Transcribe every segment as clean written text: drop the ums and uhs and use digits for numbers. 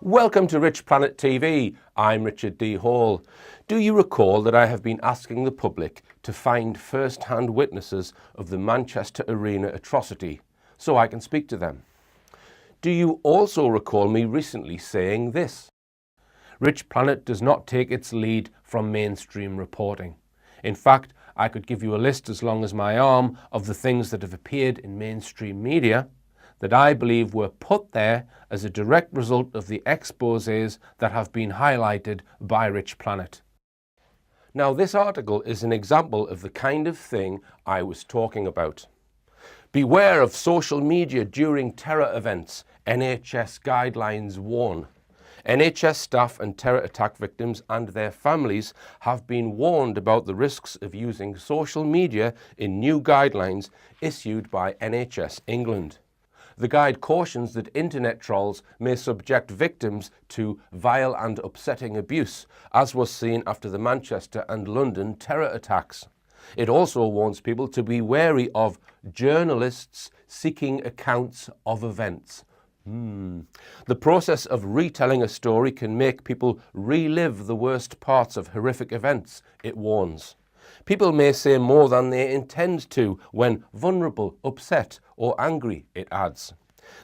Welcome to Rich Planet TV. I'm Richard D. Hall. Do you recall that I have been asking the public to find first-hand witnesses of the Manchester Arena atrocity so I can speak to them? Do you also recall me recently saying this? Rich Planet does not take its lead from mainstream reporting. In fact, I could give you a list as long as my arm of the things that have appeared in mainstream media that I believe were put there as a direct result of the exposés that have been highlighted by Rich Planet. Now, this article is an example of the kind of thing I was talking about. Beware of social media during terror events, NHS guidelines warn. NHS staff and terror attack victims and their families have been warned about the risks of using social media in new guidelines issued by NHS England. The guide cautions that internet trolls may subject victims to vile and upsetting abuse, as was seen after the Manchester and London terror attacks. It also warns people to be wary of journalists seeking accounts of events. The process of retelling a story can make people relive the worst parts of horrific events, it warns. People may say more than they intend to when vulnerable, upset or angry, it adds.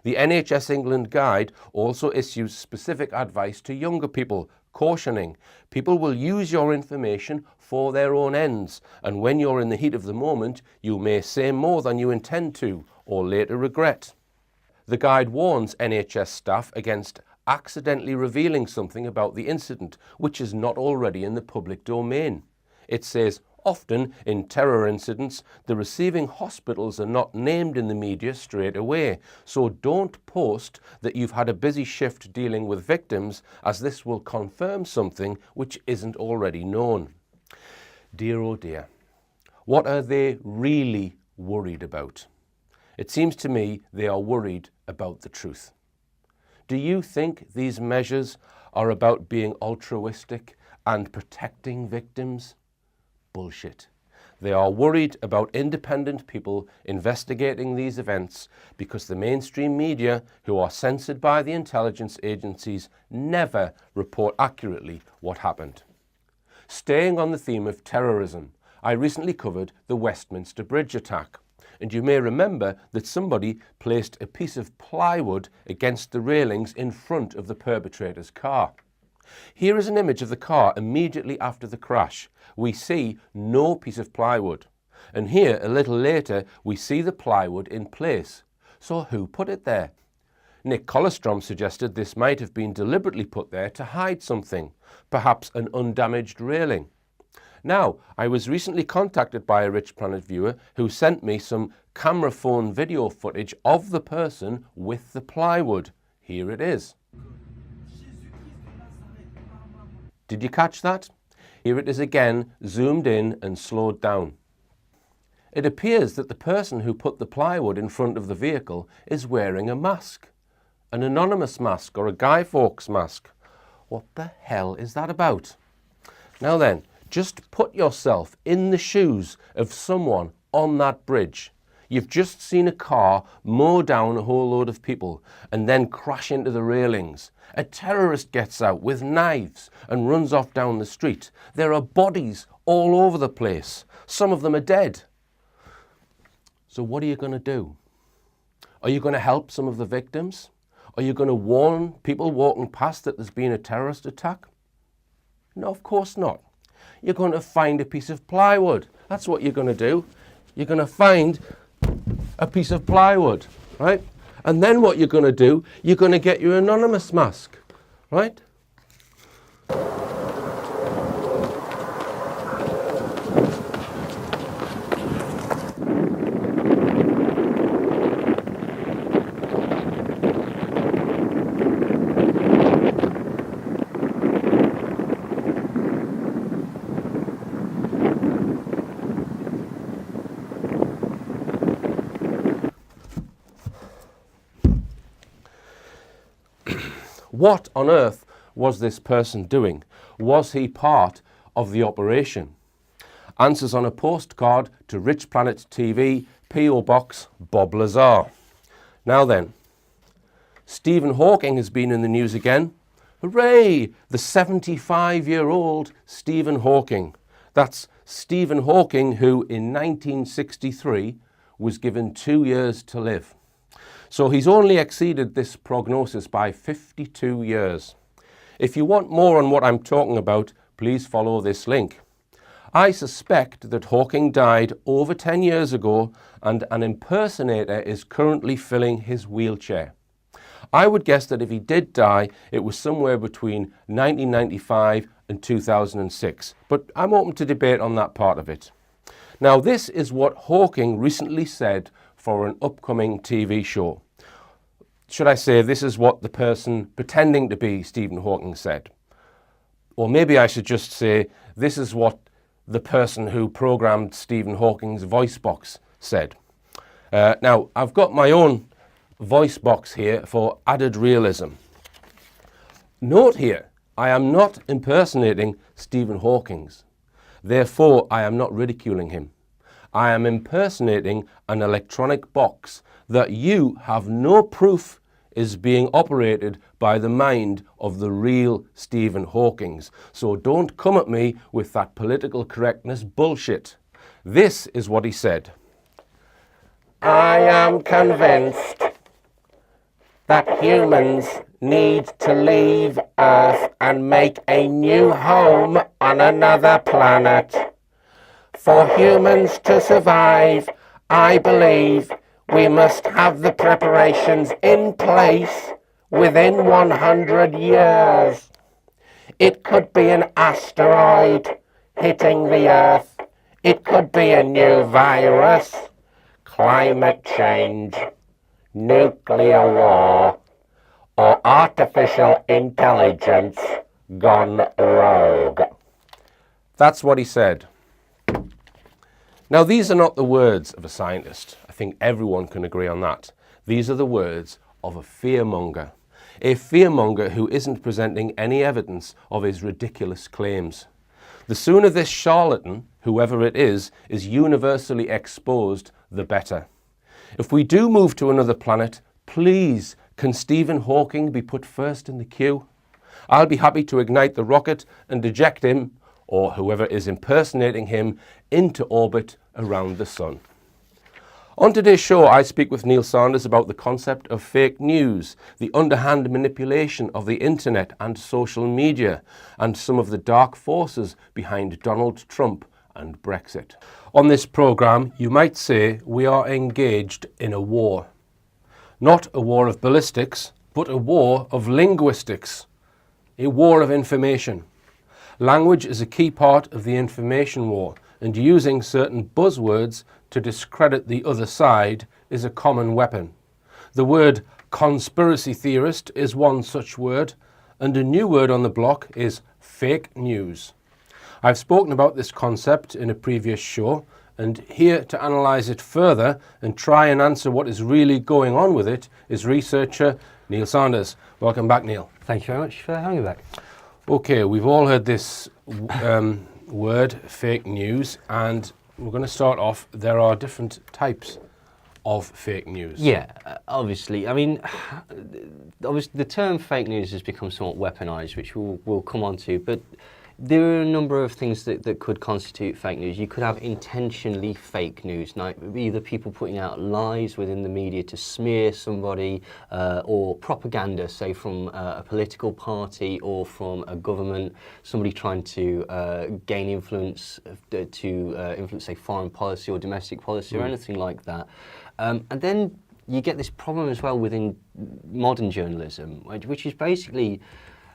The NHS England guide also issues specific advice to younger people, cautioning people will use your information for their own ends, and when you're in the heat of the moment, you may say more than you intend to or later regret. The guide warns NHS staff against accidentally revealing something about the incident which is not already in the public domain. It says, often in terror incidents, the receiving hospitals are not named in the media straight away, so don't post that you've had a busy shift dealing with victims, as this will confirm something which isn't already known. Dear oh dear, what are they really worried about? It seems to me they are worried about the truth. Do you think these measures are about being altruistic and protecting victims? Bullshit. They are worried about independent people investigating these events because the mainstream media, who are censored by the intelligence agencies, never report accurately what happened. Staying on the theme of terrorism, I recently covered the Westminster Bridge attack. And you may remember that somebody placed a piece of plywood against the railings in front of the perpetrator's car. Here is an image of the car immediately after the crash. We see no piece of plywood. And here, a little later, we see the plywood in place. So who put it there? Nick Colostrom suggested this might have been deliberately put there to hide something, perhaps an undamaged railing. Now, I was recently contacted by a Rich Planet viewer who sent me some camera phone video footage of the person with the plywood. Here it is. Did you catch that? Here it is again, zoomed in and slowed down. It appears that the person who put the plywood in front of the vehicle is wearing a mask. An anonymous mask or a Guy Fawkes mask. What the hell is that about? Now then, just put yourself in the shoes of someone on that bridge. You've just seen a car mow down a whole load of people and then crash into the railings. A terrorist gets out with knives and runs off down the street. There are bodies all over the place. Some of them are dead. So what are you going to do? Are you going to help some of the victims? Are you going to warn people walking past that there's been a terrorist attack? No, of course not. You're going to find a piece of plywood. That's what you're going to do. You're going to find a piece of plywood, right? And then what you're going to do, you're going to get your anonymous mask, right? What on earth was this person doing? Was he part of the operation? Answers on a postcard to Rich Planet TV, P.O. Box, Bob Lazar. Now then, Stephen Hawking has been in the news again, Hooray! The 75-year-old Stephen Hawking. That's Stephen Hawking, who in 1963 was given 2 years to live. So he's only exceeded this prognosis by 52 years. If you want more on what I'm talking about, please follow this link. I suspect that Hawking died over 10 years ago and an impersonator is currently filling his wheelchair. I would guess that if he did die, it was somewhere between 1995 and 2006, but I'm open to debate on that part of it. Now, this is what Hawking recently said for an upcoming TV show. Should I say, this is what the person pretending to be Stephen Hawking said. Or maybe I should just say, this is what the person who programmed Stephen Hawking's voice box said. Now, I've got my own voice box here for added realism. Note here, I am not impersonating Stephen Hawking's. Therefore, I am not ridiculing him. I am impersonating an electronic box that you have no proof is being operated by the mind of the real Stephen Hawking. So don't come at me with that political correctness bullshit. This is what he said. I am convinced that humans need to leave Earth and make a new home on another planet. For humans to survive, I believe we must have the preparations in place within 100 years. It could be an asteroid hitting the Earth. It could be a new virus, climate change, nuclear war, or artificial intelligence gone rogue. That's what he said. Now, these are not the words of a scientist. I think everyone can agree on that. These are the words of a fearmonger who isn't presenting any evidence of his ridiculous claims. The sooner this charlatan, whoever it is universally exposed, the better. If we do move to another planet, please, can Stephen Hawking be put first in the queue? I'll be happy to ignite the rocket and eject him, or whoever is impersonating him, into orbit around the sun. On today's show, I speak with Neil Sanders about the concept of fake news, the underhand manipulation of the internet and social media, and some of the dark forces behind Donald Trump and Brexit. On this programme, you might say we are engaged in a war. Not a war of ballistics, but a war of linguistics, a war of information. Language is a key part of the information war, and using certain buzzwords to discredit the other side is a common weapon. The word conspiracy theorist is one such word, and a new word on the block is fake news. I've spoken about this concept in a previous show, and here to analyse it further and try and answer what is really going on with it is researcher Neil Sanders. Welcome back, Neil. Thank you very much for having me back. Okay, we've all heard this word, fake news, and we're going to start off. There are different types of fake news. Yeah, obviously. I mean, obviously the term fake news has become somewhat weaponised, which we'll come on to, but there are a number of things that could constitute fake news. You could have intentionally fake news, like either people putting out lies within the media to smear somebody, or propaganda, say from a political party or from a government, somebody trying to gain influence, influence, say, foreign policy or domestic policy or anything like that. And then you get this problem as well within modern journalism, which is basically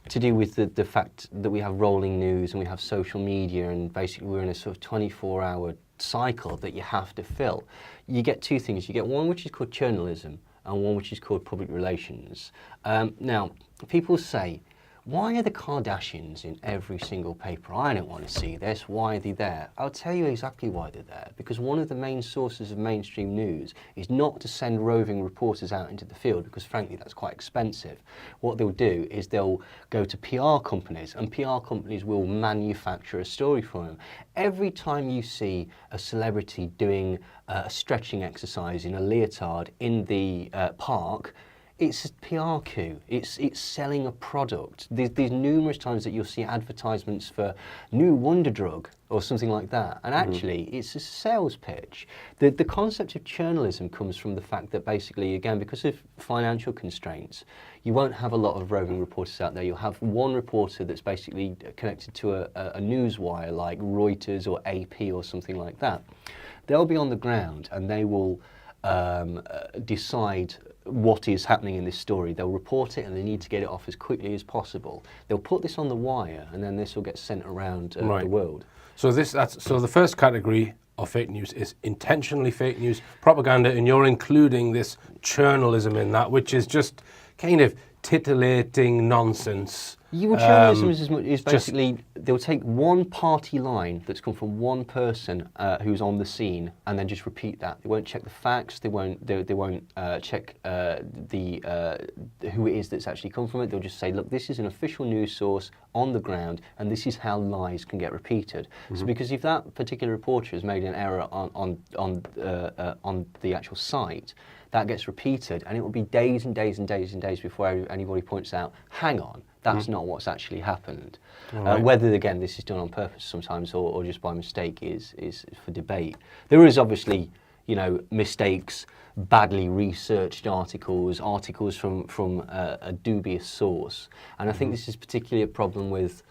to do with the fact that we have rolling news and we have social media, and basically we're in a sort of 24-hour cycle that you have to fill. You get two things. You get one which is called journalism and one which is called public relations. Now, people say, why are the Kardashians in every single paper? I don't want to see this. Why are they there? I'll tell you exactly why they're there. Because one of the main sources of mainstream news is not to send roving reporters out into the field, because frankly that's quite expensive. What they'll do is they'll go to PR companies, and PR companies will manufacture a story for them. Every time you see a celebrity doing a stretching exercise in a leotard in the park, It's a PR coup. It's selling a product. There's numerous times that you'll see advertisements for new wonder drug or something like that, and actually it's a sales pitch. The concept of journalism comes from the fact that basically, again, because of financial constraints, you won't have a lot of roving reporters out there. You'll have one reporter that's basically connected to a news wire like Reuters or AP or something like that. They'll be on the ground and they will decide what is happening in this story. They'll report it and they need to get it off as quickly as possible. They'll put this on the wire and then this will get sent around the world. So so the first category of fake news is intentionally fake news, propaganda, and you're including this journalism in that, which is just kind of titillating nonsense. Journalism is basically they'll take one party line that's come from one person who's on the scene and then just repeat that. They won't check the facts. They won't check who it is that's actually come from it. They'll just say, look, this is an official news source on the ground, and this is how lies can get repeated. So because if that particular reporter has made an error on the actual site, that gets repeated, and it will be days and days and days and days before anybody points out, hang on, that's not what's actually happened. Right. Whether, again, this is done on purpose sometimes or just by mistake is for debate. There is obviously, mistakes, badly researched articles from a dubious source. And I think this is particularly a problem with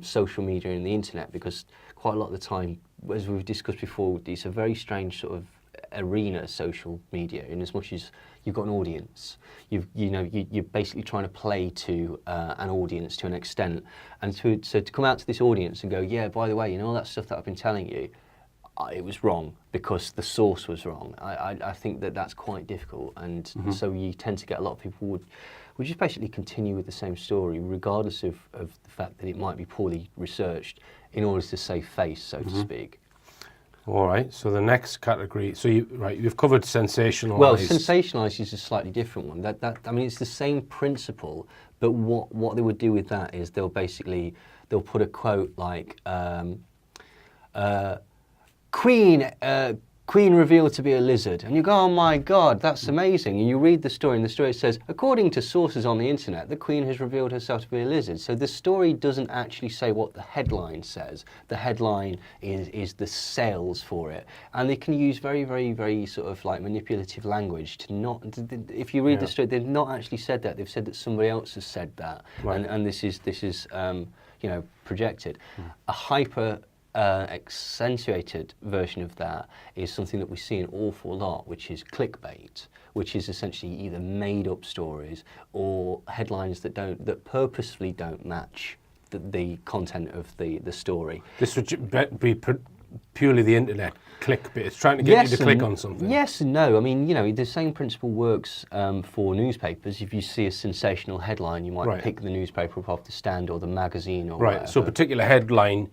social media and the internet, because quite a lot of the time, as we've discussed before, it's a very strange sort of arena, social media, in as much as you've got an audience. You're basically trying to play to an audience to an extent, and to come out to this audience and go, yeah, by the way, all that stuff that I've been telling you, it was wrong because the source was wrong. I think that's quite difficult, and so you tend to get a lot of people would just basically continue with the same story, regardless of the fact that it might be poorly researched, in order to save face, so to speak. All right, so the next category, so you've covered sensationalised. Well, sensationalised is a slightly different one. It's the same principle, but what they would do with that is they'll put a quote like, Queen revealed to be a lizard, and you go, oh my God, that's amazing. And you read the story, and the story says, according to sources on the internet, the Queen has revealed herself to be a lizard. So the story doesn't actually say what the headline says. The headline is the sales for it. And they can use very, very, very sort of like manipulative language to not, if you read the story, they've not actually said that. They've said that somebody else has said that. Right. And this is projected. A hyper accentuated version of that is something that we see an awful lot, which is clickbait, which is essentially either made up stories or headlines that purposefully don't match the content of the story. This would be purely the internet clickbait. It's trying to get you to click on something. Yes and no. I mean, the same principle works for newspapers. If you see a sensational headline, you might pick the newspaper up off the stand or the magazine or whatever. So a particular headline,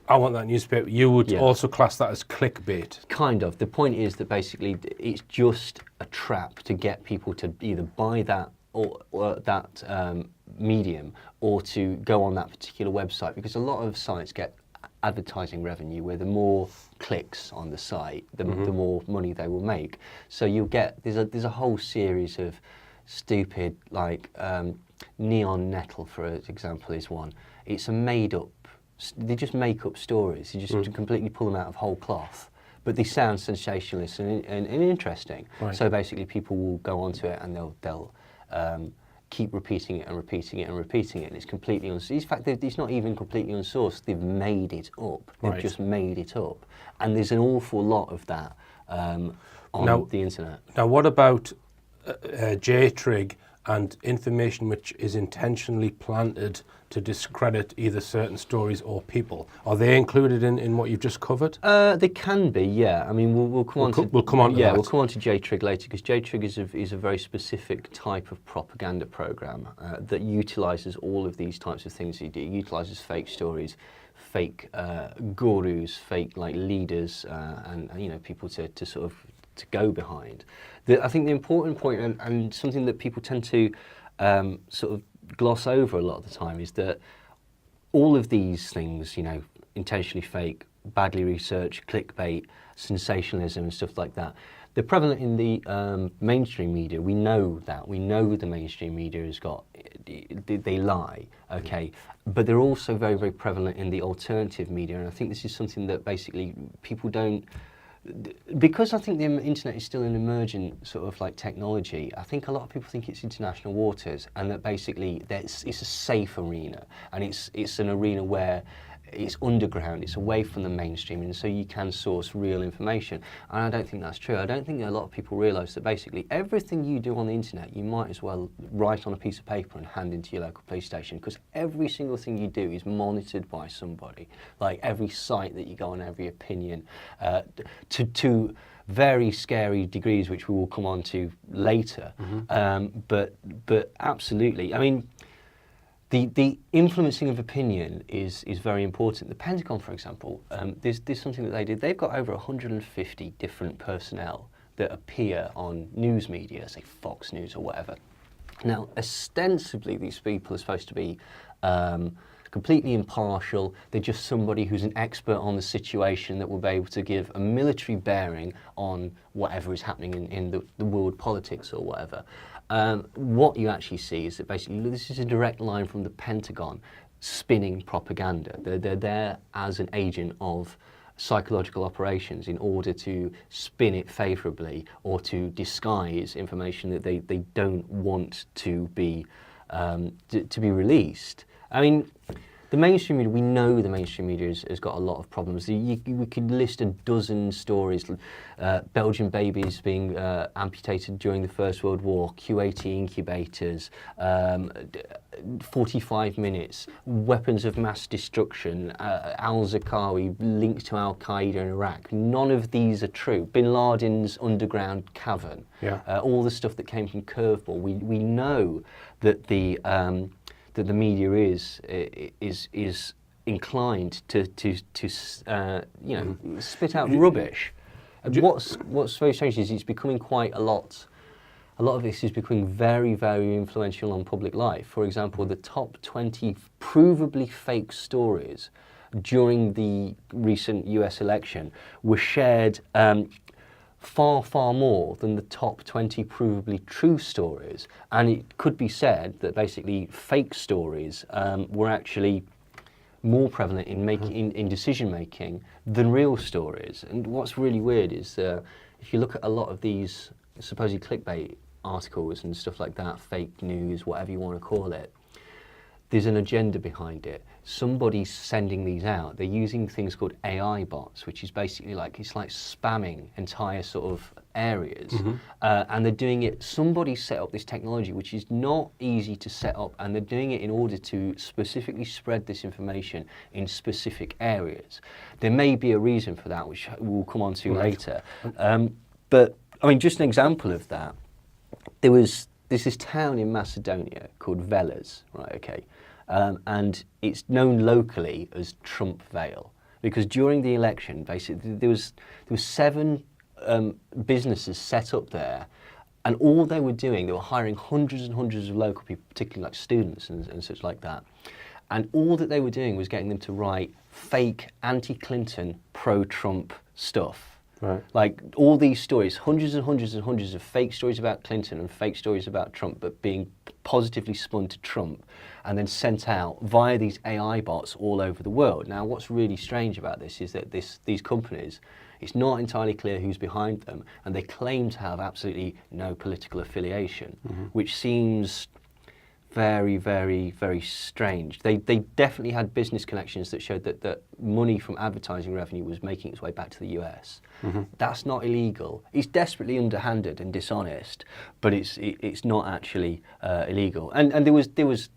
I want that newspaper, you would also class that as clickbait? Kind of. The point is that basically it's just a trap to get people to either buy that or that medium, or to go on that particular website, because a lot of sites get advertising revenue where the more clicks on the site, the more money they will make. So you'll get, there's a whole series of stupid, like Neon Nettle, for example, is one. It's a made up, they just make up stories. You just completely pull them out of whole cloth, but they sound sensationalist and interesting. Right. So basically, people will go onto it and they'll keep repeating it and repeating it and repeating it, and it's completely unsourced. In fact, it's not even completely unsourced. They've made it up. They've just made it up, and there's an awful lot of that on the internet. Now, what about J-trig and information which is intentionally planted to discredit either certain stories or people? Are they included in what you've just covered? They can be, yeah. I mean, we'll come on to that. We'll come on to J-trig later, because J-trig is a very specific type of propaganda program that utilises all of these types of things. It utilises fake stories, fake gurus, fake leaders, and people to sort of to go behind. I think the important point, and something that people tend to sort of gloss over a lot of the time, is that all of these things, intentionally fake, badly researched, clickbait, sensationalism and stuff like that, they're prevalent in the mainstream media. We know that. We know the mainstream media has got, they lie, okay? But they're also very, very prevalent in the alternative media, and I think this is something that basically people don't, because I think the internet is still an emergent sort of like technology. I think a lot of people think it's international waters, and that basically it's a safe arena, and it's an arena where it's underground, it's away from the mainstream, and so you can source real information. And I don't think that's true. I don't think a lot of people realise that basically everything you do on the internet, you might as well write on a piece of paper and hand into your local police station, because every single thing you do is monitored by somebody. Like every site that you go on, every opinion, to very scary degrees, which we will come on to later. But absolutely, I mean, the influencing of opinion is very important. The Pentagon, for example, there's something that they did. They've got over 150 different personnel that appear on news media, say Fox News or whatever. Now, ostensibly, these people are supposed to be completely impartial. They're just somebody who's an expert on the situation that will be able to give a military bearing on whatever is happening in the world politics or whatever. What you actually see is that basically this is a direct line from the Pentagon spinning propaganda. They're there as an agent of psychological operations in order to spin it favourably or to disguise information that they don't want to be released. I mean, the mainstream media, we know the mainstream media has got a lot of problems. We could list a dozen stories. Belgian babies being amputated during the First World War, Q80 incubators, 45 minutes, weapons of mass destruction, al-Zarqawi linked to al-Qaeda in Iraq. None of these are true. Bin Laden's underground cavern, all the stuff that came from Curveball. We know that the media is inclined to spit out rubbish. And what's very strange is it's becoming quite a lot. A lot of this is becoming very, very influential on public life. For example, the top 20 provably fake stories during the recent US election were shared far, far more than the top 20 provably true stories. And it could be said that basically fake stories were actually more prevalent in decision-making than real stories. And what's really weird is if you look at a lot of these supposed clickbait articles and stuff like that, fake news, whatever you want to call it, there's an agenda behind it. Somebody's sending these out. They're using things called AI bots, which is basically like spamming entire sort of areas. And they're doing it, somebody set up this technology which is not easy to set up, and they're doing it in order to specifically spread this information in specific areas. There may be a reason for that, which we'll come on to later. But I mean, just an example of that, there's this town in Macedonia called Veles, right, okay? And it's known locally as Trump Vale, because during the election, basically, there was 7 businesses set up there, and all they were doing, they were hiring hundreds and hundreds of local people, particularly like students and such like that. And all that they were doing was getting them to write fake anti-Clinton, pro-Trump stuff. Right. Like all these stories, hundreds and hundreds and hundreds of fake stories about Clinton and fake stories about Trump, but being positively spun to Trump and then sent out via these AI bots all over the world. Now, what's really strange about this is that these companies, it's not entirely clear who's behind them, and they claim to have absolutely no political affiliation, which seems very, very, very strange. They definitely had business connections that showed that money from advertising revenue was making its way back to the US. That's not illegal. It's desperately underhanded and dishonest, but it's not actually illegal. And there was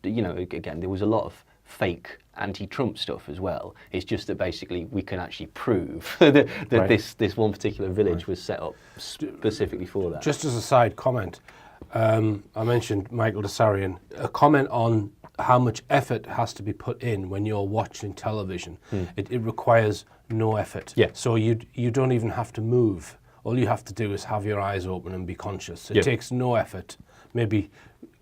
again, there was a lot of fake anti-Trump stuff as well. It's just that basically we can actually prove that this one particular village was set up specifically for that. Just as a side comment, I mentioned Michael Desarian, a comment on how much effort has to be put in when you're watching television. It requires no effort. Yeah. So you don't even have to move. All you have to do is have your eyes open and be conscious. It takes no effort. Maybe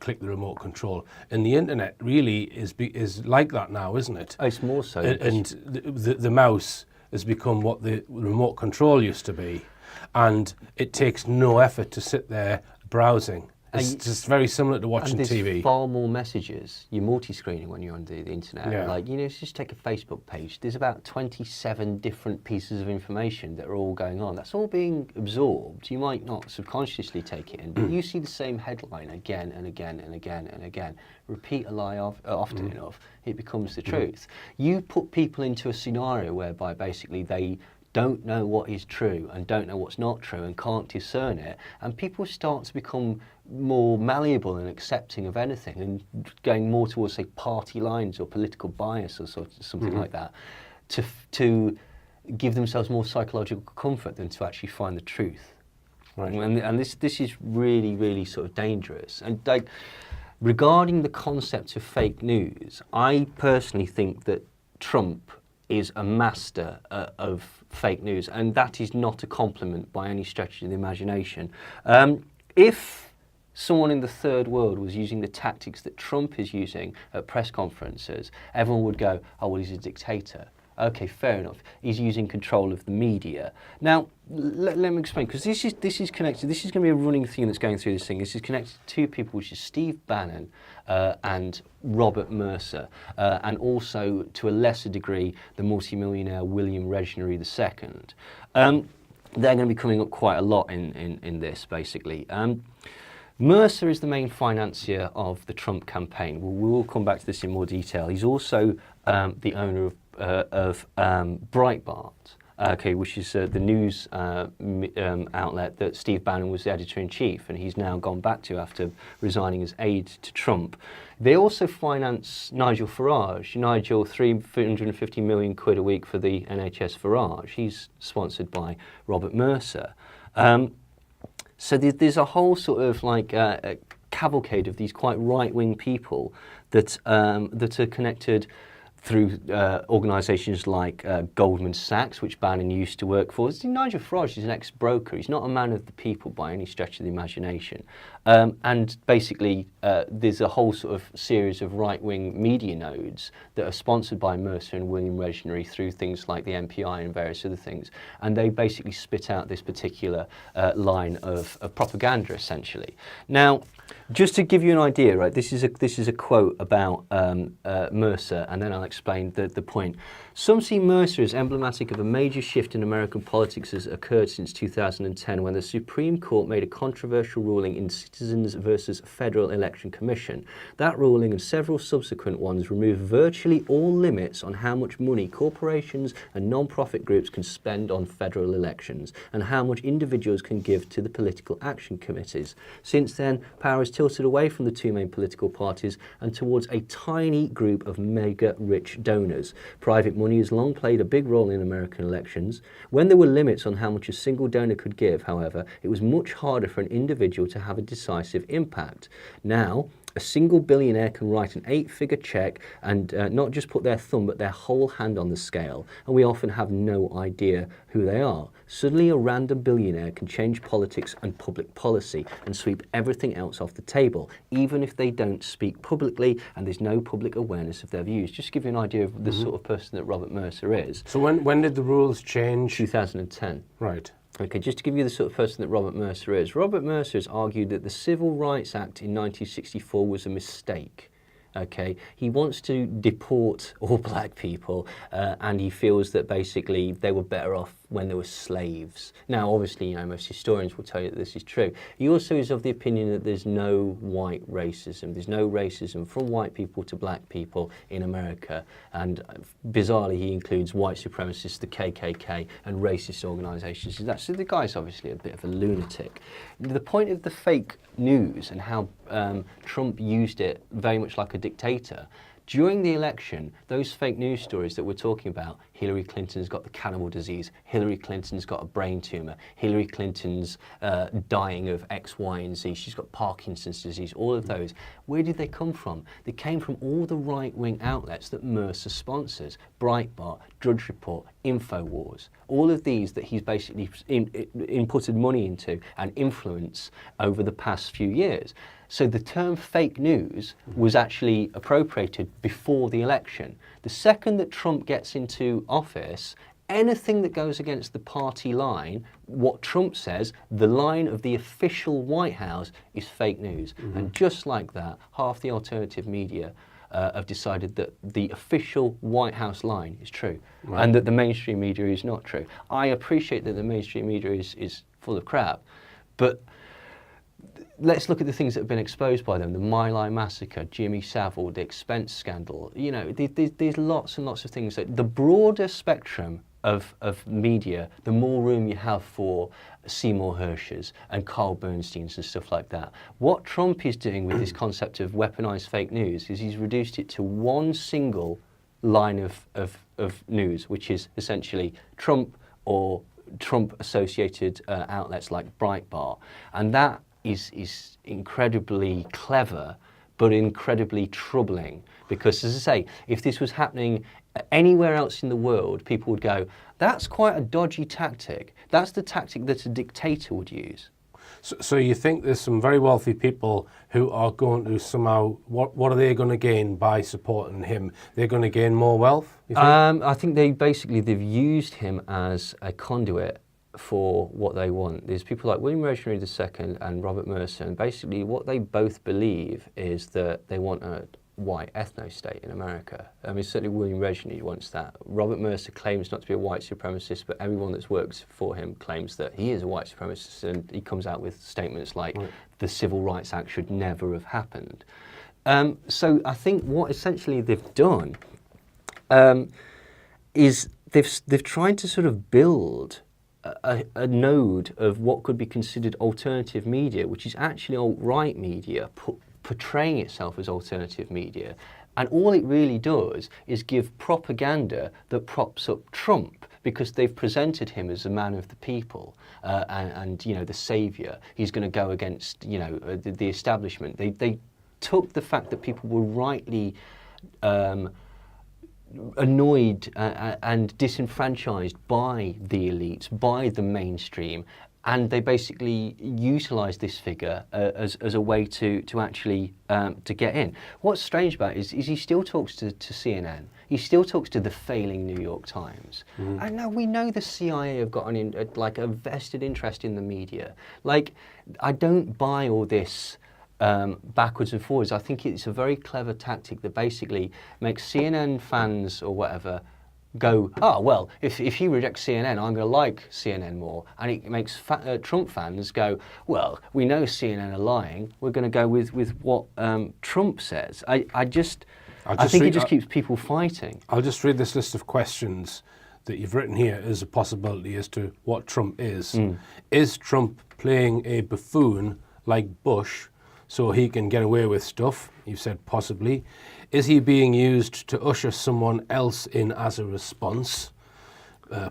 click the remote control. And the internet really is like that now, isn't it? Oh, it's more so. And the mouse has become what the remote control used to be. and it takes no effort to sit there browsing. It's just very similar to watching and there's TV. far more messages. You're multi-screening when you're on the internet. Yeah. Like, just take a Facebook page. There's about 27 different pieces of information that are all going on. That's all being absorbed. You might not subconsciously take it in, but you see the same headline again and again and again and again. Repeat a lie often enough, it becomes the truth. You put people into a scenario whereby basically they don't know what is true and don't know what's not true and can't discern it, and people start to become more malleable and accepting of anything and going more towards, say, party lines or political bias or something like that, to give themselves more psychological comfort than to actually find the truth. Right. And this is really, really sort of dangerous. And like, regarding the concept of fake news, I personally think that Trump is a master of fake news, and that is not a compliment by any stretch of the imagination. If someone in the third world was using the tactics that Trump is using at press conferences, everyone would go, oh, well, he's a dictator. Okay, fair enough. He's using control of the media. Now, let me explain, because this is connected. This is going to be a running theme that's going through this thing. This is connected to two people, which is Steve Bannon and Robert Mercer, and also, to a lesser degree, the multimillionaire William Regnery II. They're going to be coming up quite a lot in this, basically. Mercer is the main financier of the Trump campaign. We will come back to this in more detail. He's also the owner of Breitbart, which is the news outlet that Steve Bannon was the editor-in-chief, and he's now gone back to after resigning as aide to Trump. They also finance Nigel Farage. Nigel, £350 million a week for the NHS Farage. He's sponsored by Robert Mercer. So there's a whole sort of like a cavalcade of these quite right-wing people that are connected through organisations like Goldman Sachs, which Bannon used to work for. Nigel Farage is an ex-broker. He's not a man of the people by any stretch of the imagination. And basically, there's a whole sort of series of right-wing media nodes that are sponsored by Mercer and William Regnery through things like the MPI and various other things. And they basically spit out this particular line of propaganda, essentially. Now, just to give you an idea, right? This is a quote about Mercer, and then I'll explain the point. Some see Mercer as emblematic of a major shift in American politics has occurred since 2010, when the Supreme Court made a controversial ruling in Citizens versus Federal Election Commission. That ruling and several subsequent ones removed virtually all limits on how much money corporations and non-profit groups can spend on federal elections and how much individuals can give to the political action committees. Since then, power has tilted away from the two main political parties and towards a tiny group of mega-rich donors. Private money has long played a big role in American elections. When there were limits on how much a single donor could give, however, it was much harder for an individual to have a decisive impact. Now, a single billionaire can write an 8-figure check and not just put their thumb but their whole hand on the scale, and we often have no idea who they are. Suddenly a random billionaire can change politics and public policy and sweep everything else off the table, even if they don't speak publicly and there's no public awareness of their views. Just to give you an idea of the sort of person that Robert Mercer is. So when did the rules change? 2010. Right. Okay, just to give you the sort of person that Robert Mercer is. Robert Mercer has argued that the Civil Rights Act in 1964 was a mistake. Okay, he wants to deport all black people, and he feels that basically they were better off when they were slaves. Now, obviously, most historians will tell you that this is true. He also is of the opinion that there's no white racism. There's no racism from white people to black people in America. And bizarrely, he includes white supremacists, the KKK, and racist organisations. So the guy's obviously a bit of a lunatic. The point of the fake news and how Trump used it very much like a dictator. During the election, those fake news stories that we're talking about, Hillary Clinton's got the cannibal disease, Hillary Clinton's got a brain tumour, Hillary Clinton's dying of X, Y, and Z, she's got Parkinson's disease, all of those. Where did they come from? They came from all the right-wing outlets that Mercer sponsors, Breitbart, Drudge Report, InfoWars, all of these that he's basically inputted money into and influence over the past few years. So the term fake news was actually appropriated before the election. The second that Trump gets into office, anything that goes against the party line, what Trump says, the line of the official White House, is fake news. And just like that, half the alternative media have decided that the official White House line is true, and that the mainstream media is not true. I appreciate that the mainstream media is full of crap, but let's look at the things that have been exposed by them: the My Lai massacre, Jimmy Savile, the expense scandal. You know, there's lots and lots of things that the broader spectrum of media, the more room you have for Seymour Hersh's and Carl Bernstein's and stuff like that. What Trump is doing with this concept of weaponized fake news is he's reduced it to one single line of news, which is essentially Trump or Trump-associated outlets like Breitbart. And that is incredibly clever, but incredibly troubling. Because, as I say, if this was happening anywhere else in the world, people would go, that's quite a dodgy tactic. That's the tactic that a dictator would use. So you think there's some very wealthy people who are going to somehow, what are they going to gain by supporting him? They're going to gain more wealth, you think? I think they've used him as a conduit for what they want. There's people like William Reginald II and Robert Mercer, and basically what they both believe is that they want a white ethno-state in America. I mean, certainly William Reginald wants that. Robert Mercer claims not to be a white supremacist, but everyone that's worked for him claims that he is a white supremacist, and he comes out with statements like the Civil Rights Act should never have happened. So I think what essentially they've done is they've tried to sort of build a node of what could be considered alternative media, which is actually alt-right media, portraying itself as alternative media. And all it really does is give propaganda that props up Trump, because they've presented him as a man of the people and you know, the saviour. He's going to go against, you know, the establishment. They took the fact that people were rightly annoyed and disenfranchised by the elites, by the mainstream, and they basically utilised this figure as a way to actually to get in. What's strange about it is he still talks to CNN. He still talks to the failing New York Times. And now we know the CIA have got a vested interest in the media. Like, I don't buy all this backwards and forwards. I think it's a very clever tactic that basically makes CNN fans or whatever go, oh, well, if he rejects CNN, I'm going to like CNN more. And it makes Trump fans go, well, we know CNN are lying. We're going to go with what Trump says. I think it just keeps people fighting. I'll just read this list of questions that you've written here as a possibility as to what Trump is. Is Trump playing a buffoon like Bush so he can get away with stuff? You've said possibly. Is he being used to usher someone else in as a response?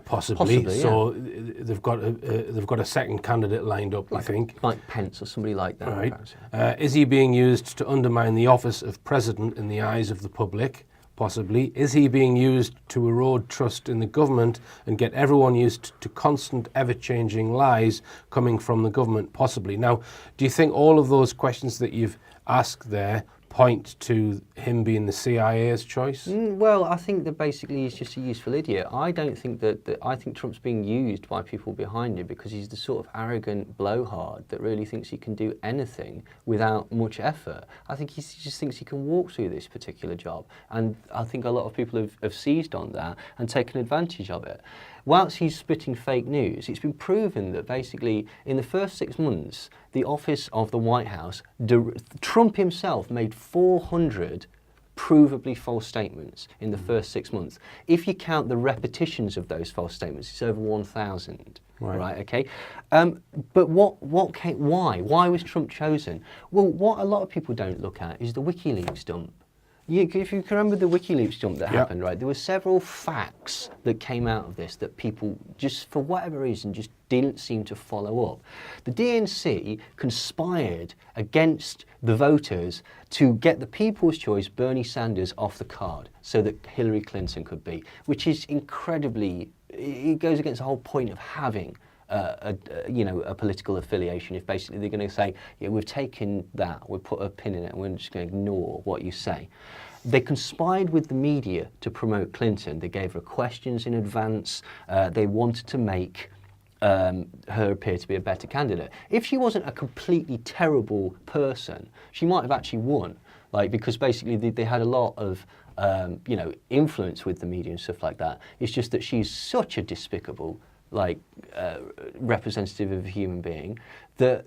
Possibly. So they've got a second candidate lined up, like I think. Like Pence or somebody like that. Right. Is he being used to undermine the office of president in the eyes of the public? Possibly. Is he being used to erode trust in the government and get everyone used to constant, ever-changing lies coming from the government? Possibly. Now, do you think all of those questions that you've asked there point to him being the CIA's choice? Well, I think that basically he's just a useful idiot. I don't think I think Trump's being used by people behind him because he's the sort of arrogant blowhard that really thinks he can do anything without much effort. I think he just thinks he can walk through this particular job. And I think a lot of people have seized on that and taken advantage of it. Whilst he's spitting fake news, it's been proven that basically in the first 6 months, the office of the White House, Trump himself made 400 provably false statements in the first 6 months. If you count the repetitions of those false statements, it's over 1,000. Right. Okay. But why was Trump chosen? Well, what a lot of people don't look at is the WikiLeaks dump. If you can remember the WikiLeaks dump that happened, right, there were several facts that came out of this that people just, for whatever reason, just didn't seem to follow up. The DNC conspired against the voters to get the People's Choice Bernie Sanders off the card so that Hillary Clinton could be, which is incredibly, it goes against the whole point of having a political affiliation if basically they're going to say, yeah, we've taken that, we've put a pin in it, and we're just going to ignore what you say. They conspired with the media to promote Clinton. They gave her questions in advance. They wanted to make her appear to be a better candidate. If she wasn't a completely terrible person, she might have actually won, because basically they had a lot of influence with the media and stuff like that. It's just that she's such a despicable representative of a human being that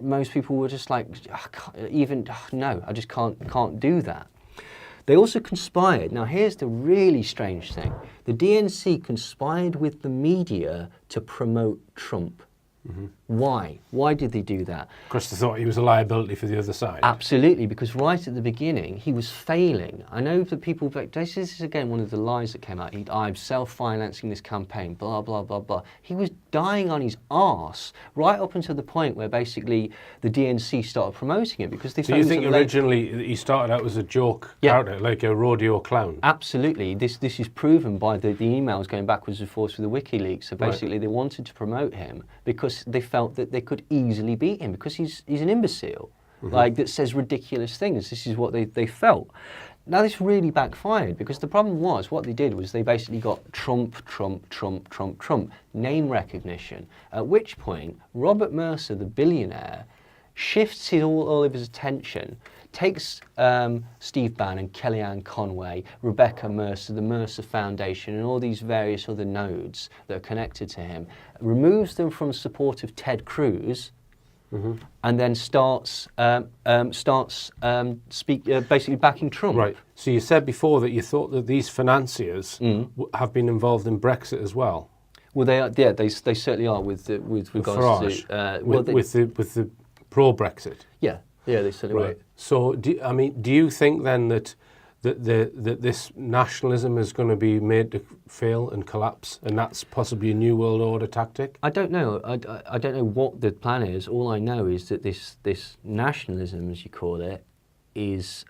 most people were just like, no, I just can't do that. They also conspired. Now, here's the really strange thing. The DNC conspired with the media to promote Trump. Mm-hmm. Why? Why did they do that? Because they thought he was a liability for the other side. Absolutely, because right at the beginning, he was failing. I know that people, this is again one of the lies that came out. I'm self-financing this campaign, blah, blah, blah, blah. He was dying on his arse right up until the point where basically the DNC started promoting him because they So you think originally he started out as a joke character, like a rodeo clown? Absolutely. This is proven by the emails going backwards and forwards with the WikiLeaks. So basically they wanted to promote him because they felt that they could easily beat him because he's an imbecile, that says ridiculous things. This is what they felt. Now this really backfired because the problem was what they did was they basically got Trump, name recognition, at which point Robert Mercer, the billionaire, shifts all of his attention, takes Steve Bannon, Kellyanne Conway, Rebecca Mercer, the Mercer Foundation, and all these various other nodes that are connected to him, removes them from support of Ted Cruz, and then starts basically backing Trump. Right. So you said before that you thought that these financiers have been involved in Brexit as well. Well, they are. Yeah, they certainly are with regards to with the pro-Brexit. Yeah. Yeah, they certainly right. So, do you think then that this nationalism is going to be made to fail and collapse, and that's possibly a new world order tactic? I don't know. I don't know what the plan is. All I know is that this nationalism, as you call it, is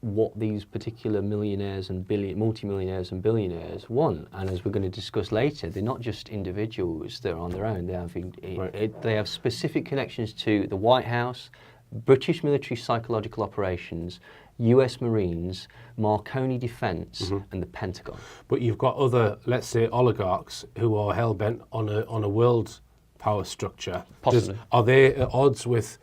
what these particular millionaires and multimillionaires and billionaires want. And as we're going to discuss later, they're not just individuals that are on their own. They have specific connections to the White House, British military psychological operations, US Marines, Marconi Defence, and the Pentagon. But you've got other, let's say, oligarchs who are hell-bent on a world power structure. Possibly. Are they at odds with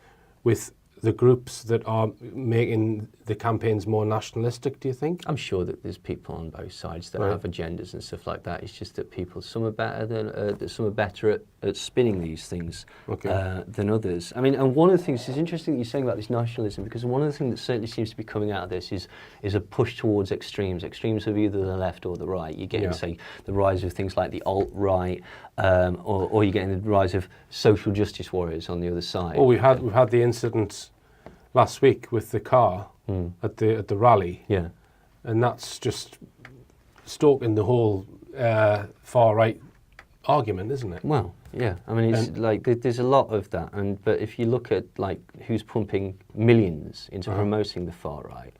the groups that are making the campaigns more nationalistic, do you think? I'm sure that there's people on both sides that have agendas and stuff like that. It's just that some are better at spinning these things than others. I mean, and one of the things, it's interesting that you're saying about this nationalism, because one of the things that certainly seems to be coming out of this is a push towards extremes of either the left or the right. You're getting, say, the rise of things like the alt-right, or you're getting the rise of social justice warriors on the other side. Well, we've had the incident last week with the car at the rally, and that's just stoking the whole far right argument, isn't it? Well, yeah. I mean, it's there's a lot of that, but if you look at who's pumping millions into promoting the far right,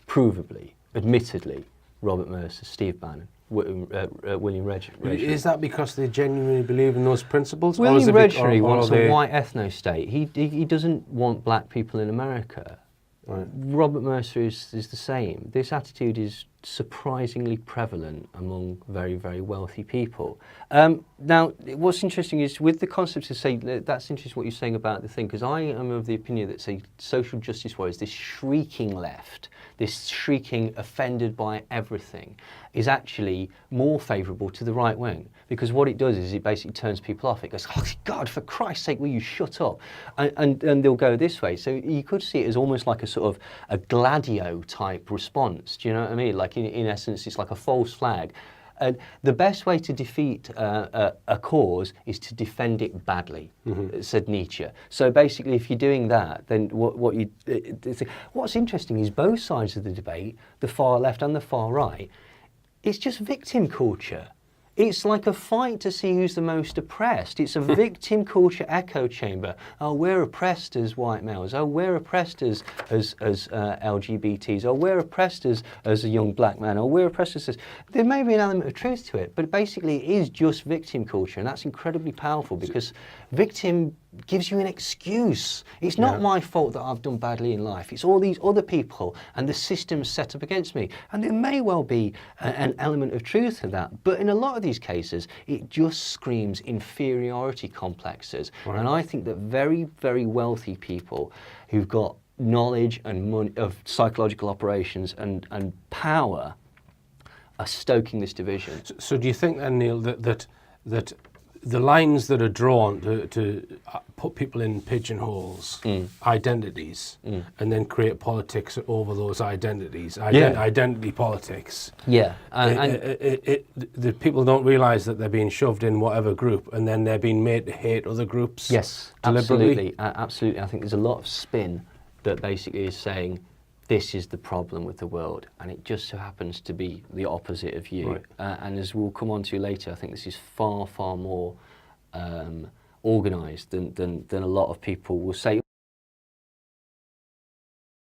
provably, admittedly, Robert Mercer, Steve Bannon, William Reggie. Is that because they genuinely believe in those principles? William Reggie wants a white ethno-state. He doesn't want black people in America. Right. Robert Mercer is the same. This attitude is surprisingly prevalent among very, very wealthy people. Now, what's interesting is with the concept of, say, that's interesting what you're saying about the thing, because I am of the opinion that, say, social justice warriors, this shrieking left, this shrieking offended by everything, is actually more favourable to the right wing. Because what it does is it basically turns people off. It goes, oh, God, for Christ's sake, will you shut up? And they'll go this way. So you could see it as almost like a sort of a Gladio type response. Do you know what I mean? Like in essence, it's like a false flag. The best way to defeat a cause is to defend it badly, said Nietzsche. So basically, if you're doing that, then what's interesting is both sides of the debate, the far left and the far right, it's just victim culture. It's like a fight to see who's the most oppressed. It's a victim culture echo chamber. Oh, we're oppressed as white males. Oh, we're oppressed as LGBTs. Oh, we're oppressed as a young black man. Oh, we're oppressed as this. There may be an element of truth to it, but basically it is just victim culture, and that's incredibly powerful because victim gives you an excuse. It's not my fault that I've done badly in life. It's all these other people and the system set up against me. And there may well be an element of truth to that. But in a lot of these cases, it just screams inferiority complexes. Right. And I think that very, very wealthy people who've got knowledge and money of psychological operations and power are stoking this division. So do you think then, Neil, that the lines that are drawn to put people in pigeonholes, identities, and then create politics over those identities, identity politics. Yeah. The people don't realise that they're being shoved in whatever group, and then they're being made to hate other groups. Yes, deliberately. Absolutely. I think there's a lot of spin that basically is saying, this is the problem with the world, and it just so happens to be the opposite of you. Right. And as we'll come on to later, I think this is far, far more organised than a lot of people will say.